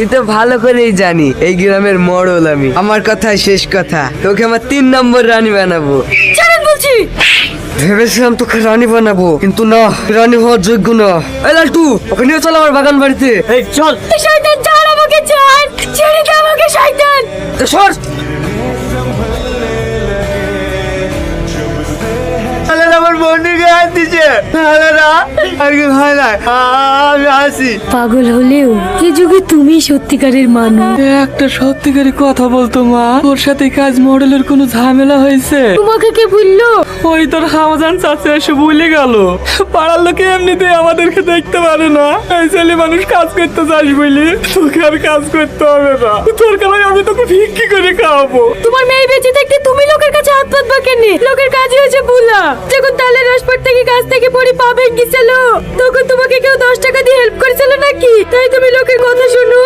তুই তো ভালো করেই জানি এই গ্রামের মডেল আমি। আমার কথাই শেষ কথা, তোকে আমার 3 নম্বর রানী বানাবো। ছাড়েন বলছি। ভেবেছিলাম তোকে রানী বানাবো, কিন্তু না, রানী হওয়ার যোগ্য না। এই লালটু, ওকে নিয়ে চল আমার বাগান বাড়িতে। এই চল। শয়তান ছাড় আমাকে, ছাড়, ছেড়ে দে আমাকে শয়তান। তো সর। আমার বন্ধুকে হাত দিচ্ছে। আমি আসি। পাগল হলেও এ যুগে তুমি সত্যিকারের মানুষ। একটা সত্যিকারের কথা বলতো মা, ওর সাথে কাজ মডেলের কোনো ঝামেলা হয়েছে? তোমাকে কে বললো? ওই তোর হামাজান চাচা এসে ভুলে গেল। পাড়ার লোকে এমনিতে আমাদেরকে দেখতে পারে না, এই ছেলে মানুষ কাজ করতে যাস বলি তোকে আর কাজ করতে হবে না। তোর কামাই আমি তোকে ভিক্ষি করে খাওয়াবো। তোমার মেয়ে বেঁচে থাকতে তুমি লোকের কাছে হাত পাতবা কেন? লোকের কাজই হয়েছে ভুলা। যখন তালের রসপট থেকে কাজ থেকে পড়ি পা ভেঙে গেছিল, তখন তোমাকে কেউ 10 টাকা দিয়ে হেল্প করেছিল নাকি? তাই তুমি লোকের কথা শোনো।